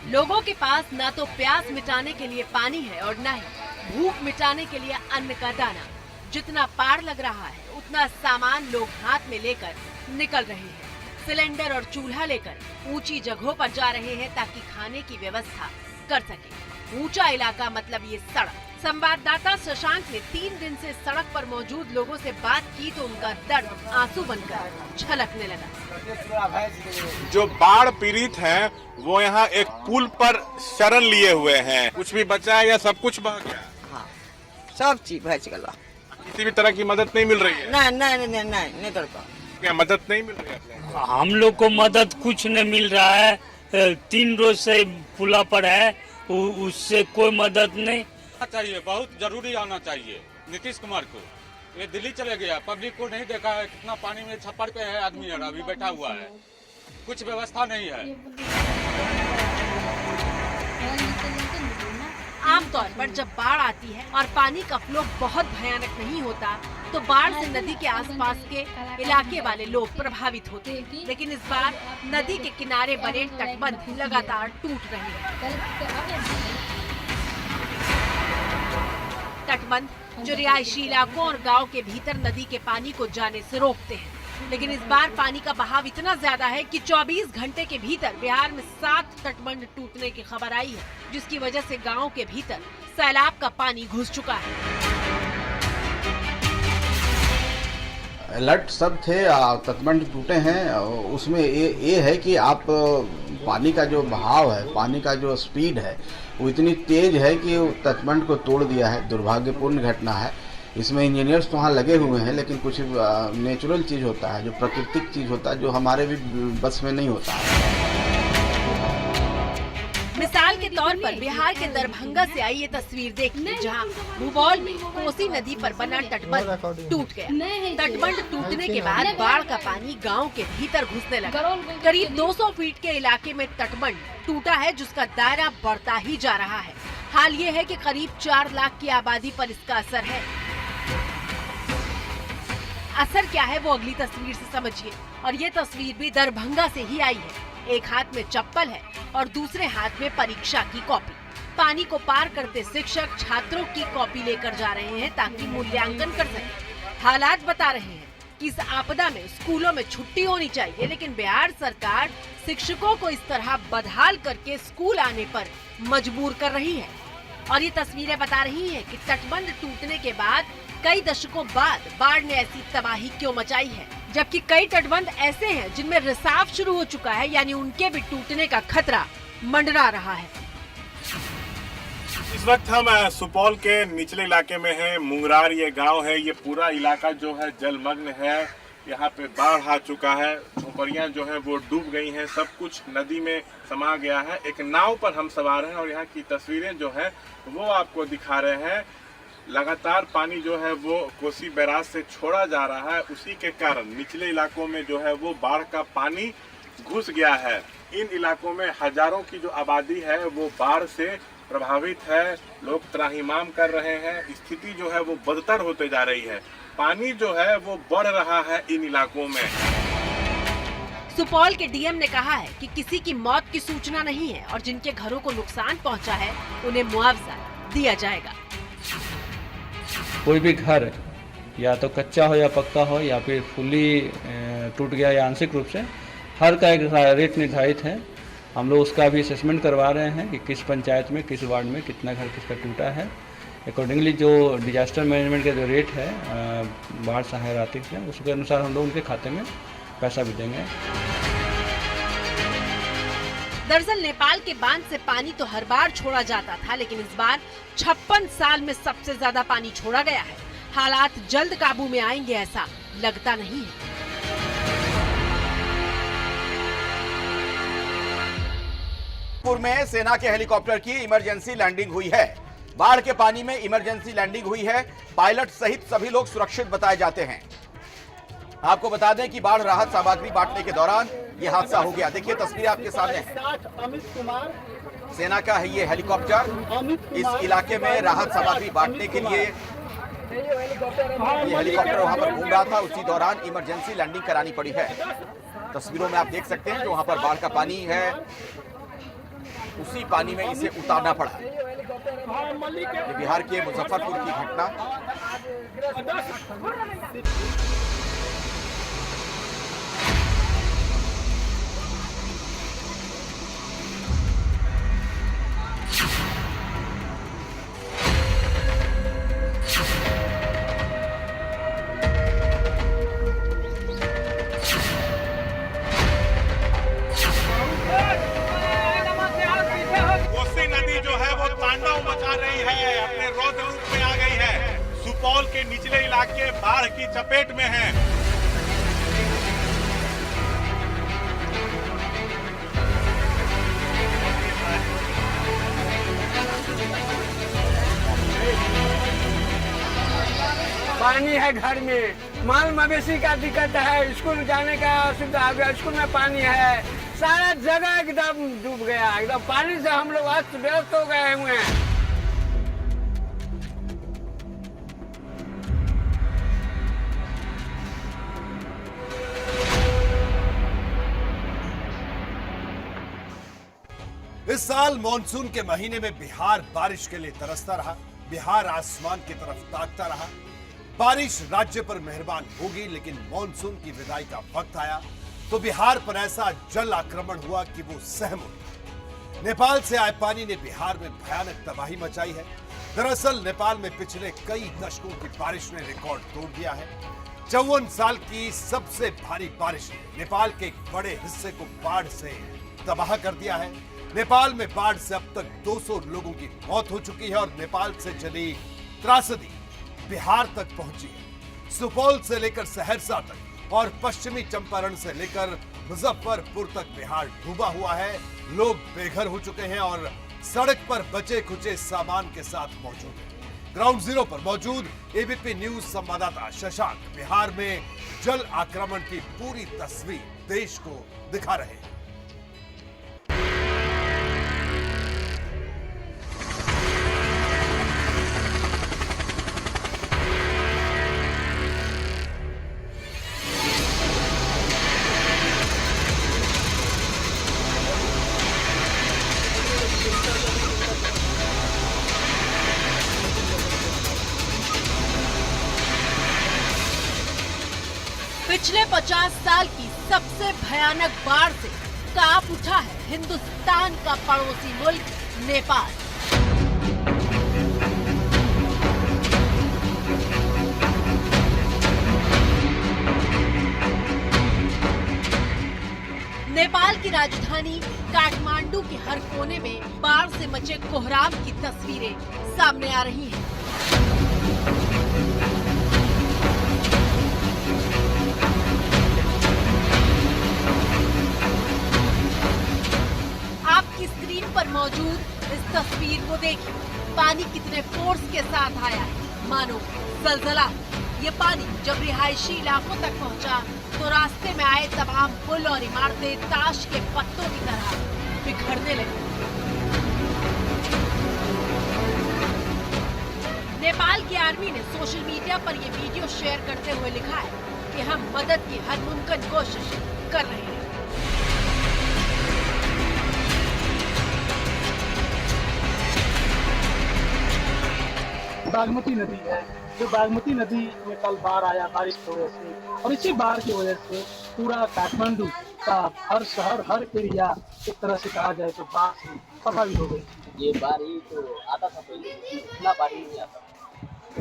लोगों के पास ना तो प्यास मिटाने के लिए पानी है और न ही भूख मिटाने के लिए अन्न का दाना। जितना पार लग रहा है उतना सामान लोग हाथ में लेकर निकल रहे हैं। सिलेंडर और चूल्हा लेकर ऊंची जगहों पर जा रहे हैं ताकि खाने की व्यवस्था कर सके। ऊंचा इलाका मतलब ये सड़क। संवाददाता शशांक ने 3 दिन से सड़क पर मौजूद लोगों से बात की तो उनका दर्द आंसू बनकर छलकने लगा। जो बाढ़ पीड़ित हैं, वो यहाँ एक पुल पर शरण लिए हुए हैं। कुछ भी बचा है या सब कुछ बह गया? हाँ, सब चीज बच गया। किसी भी तरह की मदद नहीं मिल रही है? नहीं क्या मदद नहीं मिल रही है? हम लोग को मदद कुछ नहीं मिल रहा है। 3 रोज से पुला पर है, उससे कोई मदद नहीं चाहिए। बहुत जरूरी आना चाहिए नीतीश कुमार को। ये दिल्ली चले गया, पब्लिक को नहीं देखा है कितना पानी में छप्पर पे है आदमी अभी बैठा हुआ है, कुछ व्यवस्था नहीं है। आमतौर पर जब बाढ़ आती है और पानी का फ्लो बहुत भयानक नहीं होता तो बाढ़ से नदी के आसपास के इलाके वाले लोग प्रभावित होते हैं। लेकिन इस बार नदी के किनारे बने तटबंध लगातार टूट रहे हैं। तटबंध जो रिहायशी इलाकों और गांव के भीतर नदी के पानी को जाने से रोकते हैं। लेकिन इस बार पानी का बहाव इतना ज्यादा है कि 24 घंटे के भीतर बिहार में 7 तटबंध टूटने की खबर आई है, जिसकी वजह से गांव के भीतर सैलाब का पानी घुस चुका है। अलर्ट सब थे, तटबंध टूटे हैं। उसमें ये है कि आप पानी का जो बहाव है, पानी का जो स्पीड है, वो इतनी तेज है कि तटबंध को तोड़ दिया है। दुर्भाग्यपूर्ण घटना है। इसमें इंजीनियर्स तो वहाँ लगे हुए हैं, लेकिन कुछ नेचुरल चीज़ होता है, जो प्राकृतिक चीज़ होता है, जो हमारे भी बस में नहीं होता है। मिसाल के तौर पर बिहार के दरभंगा से आई ये तस्वीर देखिए, जहां भूगोल में कोसी नदी पर बना तटबंध टूट गया। तटबंध टूटने के बाद बाढ़ का पानी गांव के भीतर घुसने लगा। करीब 200 फीट के इलाके में तटबंध टूटा है, जिसका दायरा बढ़ता ही जा रहा है। हाल ये है कि करीब 4 लाख की आबादी पर इसका असर है। असर क्या है वो अगली तस्वीर से समझिए। और ये तस्वीर भी दरभंगा से ही आई है। एक हाथ में चप्पल है और दूसरे हाथ में परीक्षा की कॉपी। पानी को पार करते शिक्षक छात्रों की कॉपी लेकर जा रहे हैं ताकि मूल्यांकन कर सकें। हालात बता रहे हैं कि इस आपदा में स्कूलों में छुट्टी होनी चाहिए, लेकिन बिहार सरकार शिक्षकों को इस तरह बदहाल करके स्कूल आने पर मजबूर कर रही है। और ये तस्वीरें बता रही हैं कि तटबंध टूटने के बाद कई दशकों बाद बाढ़ ने ऐसी तबाही क्यों मचाई है, जबकि कई तटबंध ऐसे हैं जिनमें रिसाव शुरू हो चुका है, यानी उनके भी टूटने का खतरा मंडरा रहा है। इस वक्त हम सुपौल के निचले इलाके में हैं। मुंगरार ये गांव है। ये पूरा इलाका जो है जलमग्न है। यहाँ पे बाढ़ आ चुका है। झोपड़ियाँ जो है वो डूब गई हैं। सब कुछ नदी में समा गया है। एक नाव पर हम सवार हैं और यहाँ की तस्वीरें जो है वो आपको दिखा रहे हैं। लगातार पानी जो है वो कोसी बैराज से छोड़ा जा रहा है। उसी के कारण निचले इलाकों में जो है वो बाढ़ का पानी घुस गया है। इन इलाकों में हजारों की जो आबादी है वो बाढ़ से प्रभावित है। लोग त्राहिमाम कर रहे हैं। स्थिति जो है वो बदतर होते जा रही है। पानी जो है वो बढ़ रहा है इन इलाकों में। सुपौल के डीएम ने कहा है कि किसी की मौत की सूचना नहीं है और जिनके घरों को नुकसान पहुंचा है उन्हें मुआवजा दिया जाएगा। कोई भी घर या तो कच्चा हो या पक्का हो या फिर फुली टूट गया या आंशिक रूप से, हर का एक रेट निर्धारित है। हम लोग उसका भी असेसमेंट करवा रहे हैं कि किस पंचायत में, किस वार्ड में कितना घर किसका टूटा है। अकॉर्डिंगली जो डिजास्टर मैनेजमेंट का जो रेट है बाढ़ सहायता राशि से, उसके अनुसार हम लोग उनके खाते में पैसा भी देंगे। दरअसल नेपाल के बांध से पानी तो हर बार छोड़ा जाता था, लेकिन इस बार 56 साल में सबसे ज्यादा पानी छोड़ा गया है। हालात जल्द काबू में आएंगे ऐसा लगता नहीं है। पूर्व में सेना के हेलीकॉप्टर की इमरजेंसी लैंडिंग हुई है। बाढ़ के पानी में इमरजेंसी लैंडिंग हुई है। पायलट सहित सभी लोग सुरक्षित बताए जाते हैं। आपको बता दें कि बाढ़ राहत सामग्री बांटने के दौरान यह हादसा हो गया। देखिए तस्वीरें आपके सामने हैं। सेना का है ये हेलीकॉप्टर। इस इलाके में राहत सामग्री बांटने के लिए ये हेलीकॉप्टर वहां पर घूम रहा था, उसी दौरान इमरजेंसी लैंडिंग करानी पड़ी है। तस्वीरों में आप देख सकते हैं जो वहां पर बाढ़ का पानी है, उसी पानी में इसे उतारना पड़ा। ये बिहार के मुजफ्फरपुर की घटना। कोसी नदी जो है वो तांडव मचा रही है, अपने रौद्र रूप में आ गई है। सुपौल के निचले इलाके बाढ़ की चपेट में हैं। पानी है घर में, माल मवेशी का दिक्कत है, स्कूल जाने का असुविधा हो गया, स्कूल में पानी है, सारा जगह एकदम डूब गया, एकदम पानी से हम लोग अस्त व्यस्त हो गए हुए हैं। इस साल मॉनसून के महीने में बिहार बारिश के लिए तरसता रहा। बिहार आसमान की तरफ ताकता रहा। बारिश राज्य पर मेहरबान होगी, लेकिन मॉनसून की विदाई का वक्त आया तो बिहार पर ऐसा जल आक्रमण हुआ कि वो सहम उठा। नेपाल से आए पानी ने बिहार में भयानक तबाही मचाई है। दरअसल नेपाल में पिछले कई दशकों की बारिश ने रिकॉर्ड तोड़ दिया है। 54 साल की सबसे भारी बारिश ने नेपाल के एक बड़े हिस्से को बाढ़ से तबाह कर दिया है। नेपाल में बाढ़ से अब तक 200 लोगों की मौत हो चुकी है और नेपाल से चली त्रासदी बिहार तक पहुंची है। सुपौल से लेकर सहरसा तक और पश्चिमी चंपारण से लेकर मुजफ्फरपुर तक बिहार डूबा हुआ है। लोग बेघर हो चुके हैं और सड़क पर बचे खुचे सामान के साथ मौजूद हैं। ग्राउंड जीरो पर मौजूद एबीपी न्यूज संवाददाता शशांक बिहार में जल आक्रमण की पूरी तस्वीर देश को दिखा रहे हैं। पिछले 50 साल की सबसे भयानक बाढ़ से कांप उठा है हिंदुस्तान का पड़ोसी मुल्क नेपाल। नेपाल की राजधानी काठमांडू के हर कोने में बाढ़ से मचे कोहराम की तस्वीरें सामने आ रही हैं। आपकी स्क्रीन पर मौजूद इस तस्वीर को देखिए। पानी कितने फोर्स के साथ आया है, मानो जलजला। ये पानी जब रिहायशी इलाकों तक पहुंचा तो रास्ते में आए तमाम पुल और इमारतें ताश के पत्तों की तरह बिखरने लगी। नेपाल की आर्मी ने सोशल मीडिया पर ये वीडियो शेयर करते हुए लिखा है कि हम मदद की हर मुमकिन कोशिश कर रहे हैं। बागमती नदी है, जो बागमती नदी में कल बाढ़ आया बारिश की वजह से, और इसी बाढ़ की वजह से पूरा काठमांडू का हर शहर हर एरिया एक तरह से कहा जाए तो बाढ़ से प्रभावित हो गई। ये बाढ़ तो आता था पहले, इतना बाढ़ नहीं आता।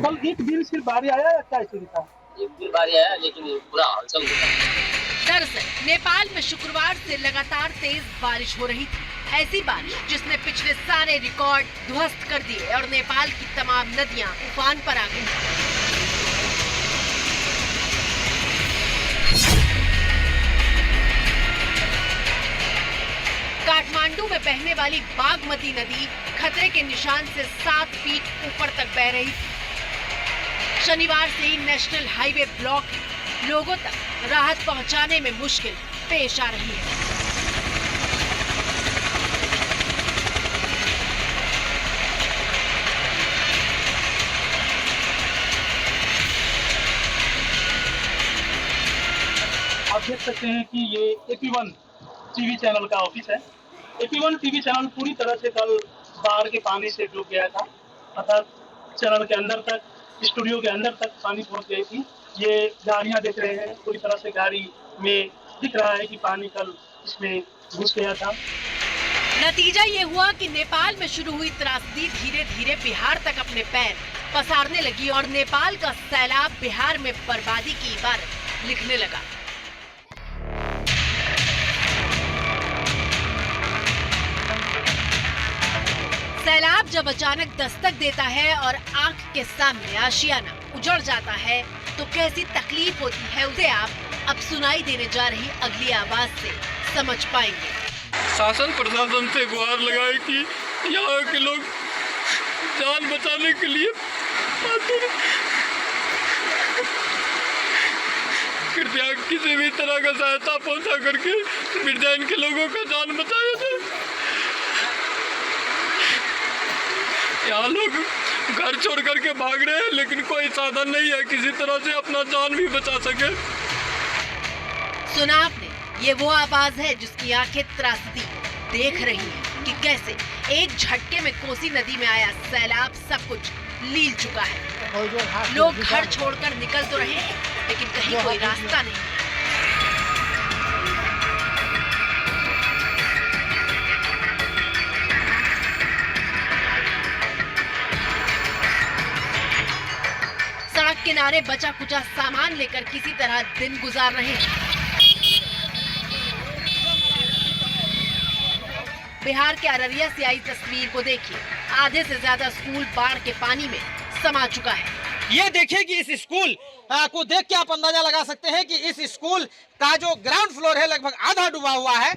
कल एक दिन सिर्फ बाढ़ आया या क्या स्थिति था? एक दिन बाढ़ आया लेकिन पूरा हलचल हुआ। दरअसल नेपाल में शुक्रवार से लगातार तेज बारिश हो रही थी। ऐसी बारिश जिसने पिछले सारे रिकॉर्ड ध्वस्त कर दिए और नेपाल की तमाम नदियां उफान पर आ गई। काठमांडू में बहने वाली बागमती नदी खतरे के निशान से 7 फीट ऊपर तक बह रही थी। शनिवार से ही नेशनल हाईवे ब्लॉक लोगों तक राहत पहुंचाने में मुश्किल पेश आ रही है। आप देख सकते हैं कि ये AP1 टीवी चैनल का ऑफिस है। AP1 टीवी चैनल पूरी तरह से कल बाढ़ के पानी से डूब गया था, अर्थात चैनल के अंदर तक, स्टूडियो के अंदर तक पानी पहुंच गई थी। ये गाड़ियां देख रहे हैं, पूरी तरह से गाड़ी में दिख रहा है कि पानी कल इसमें घुस गया था। नतीजा ये हुआ कि नेपाल में शुरू हुई त्रासदी धीरे धीरे बिहार तक अपने पैर पसारने लगी और नेपाल का सैलाब बिहार में बर्बादी की इबारत लिखने लगा। सैलाब जब अचानक दस्तक देता है और आंख के सामने आशियाना उजड़ जाता है तो कैसी तकलीफ होती है उसे आप अब सुनाई देने जा रही अगली आवाज से समझ पाएंगे। शासन प्रशासन से गुहार लगाए कि यहाँ के लोग जान बचाने के लिए कृपया किसी भी तरह का सहायता पहुँचा करके मिर्जाइन के लोगों का जान बचाया जाए। यहाँ लोग घर छोड़ करके भाग रहे हैं लेकिन कोई साधन नहीं है किसी तरह से अपना जान भी बचा सके। सुना आपने, ये वो आवाज है जिसकी आंखें त्रासदी देख रही हैं कि कैसे एक झटके में कोसी नदी में आया सैलाब सब कुछ लील चुका है। लोग घर छोड़कर निकल तो रहे हैं लेकिन कहीं कोई रास्ता नहीं। सड़क किनारे बचा कुचा सामान लेकर किसी तरह दिन गुजार रहे हैं। बिहार के अररिया से आई तस्वीर को देखिए, आधे से ज्यादा स्कूल बाढ़ के पानी में समा चुका है। ये देखिए कि इस स्कूल को देख के आप अंदाजा लगा सकते हैं कि इस स्कूल का जो ग्राउंड फ्लोर है लगभग आधा डूबा हुआ है।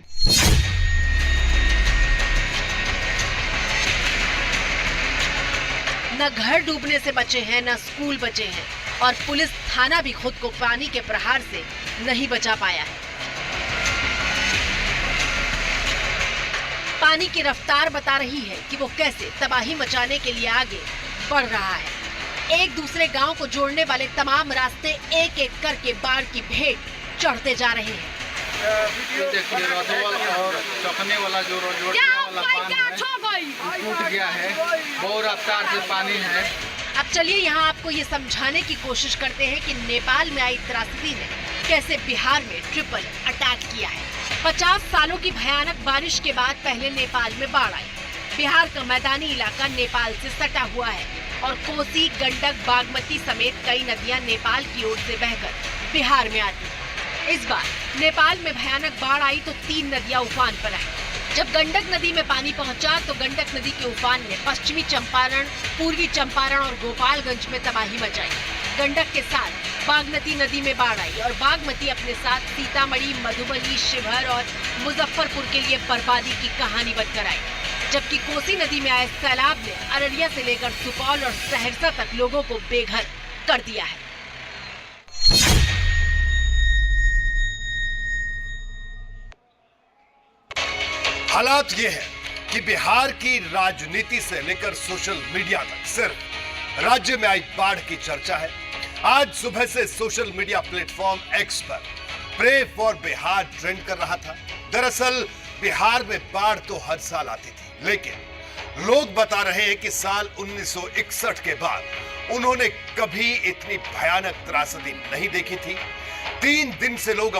न घर डूबने से बचे हैं न स्कूल बचे हैं और पुलिस थाना भी खुद को पानी के प्रहार से नहीं बचा पाया है। पानी की रफ्तार बता रही है कि वो कैसे तबाही मचाने के लिए आगे बढ़ रहा है। एक दूसरे गांव को जोड़ने वाले तमाम रास्ते एक एक करके बाढ़ की भेंट चढ़ते जा रहे हैं। देखिए और चौकने वाला जो रोड वाला पानी टूट गया है, बहुत रफ्तार से पानी है। अब चलिए यहाँ आपको ये समझाने की कोशिश करते हैं कि नेपाल में आई त्रासदी ने कैसे बिहार में ट्रिपल अटैक किया है। 50 सालों की भयानक बारिश के बाद पहले नेपाल में बाढ़ आई। बिहार का मैदानी इलाका नेपाल से सटा हुआ है और कोसी, गंडक, बागमती समेत कई नदियां नेपाल की ओर से बहकर बिहार में आती हैं। इस बार नेपाल में भयानक बाढ़ आई तो 3 नदियां उफान पर आई। जब गंडक नदी में पानी पहुंचा तो गंडक नदी के उफान ने पश्चिमी चंपारण, पूर्वी चंपारण और गोपालगंज में तबाही मचाई। गंडक के साथ बागमती नदी में बाढ़ आई और बागमती अपने साथ सीतामढ़ी, मधुबनी, शिवहर और मुजफ्फरपुर के लिए बर्बादी की कहानी बनकर आई। जबकि कोसी नदी में आए सैलाब ने अररिया से लेकर सुपौल और सहरसा तक लोगों को बेघर कर दिया है। हालात ये है कि बिहार की राजनीति से लेकर सोशल मीडिया तक सिर्फ राज्य में आई बाढ़ की चर्चा है। आज सुबह से सोशल मीडिया प्लेटफॉर्म एक्स पर प्रे फॉर बिहार ट्रेंड कर रहा था। दरअसल बिहार में बाढ़ तो हर साल आती थी, लेकिन लोग बता रहे हैं कि साल 1961 के बाद उन्होंने कभी इतनी भयानक त्रासदी नहीं देखी थी। 3 दिन से लोग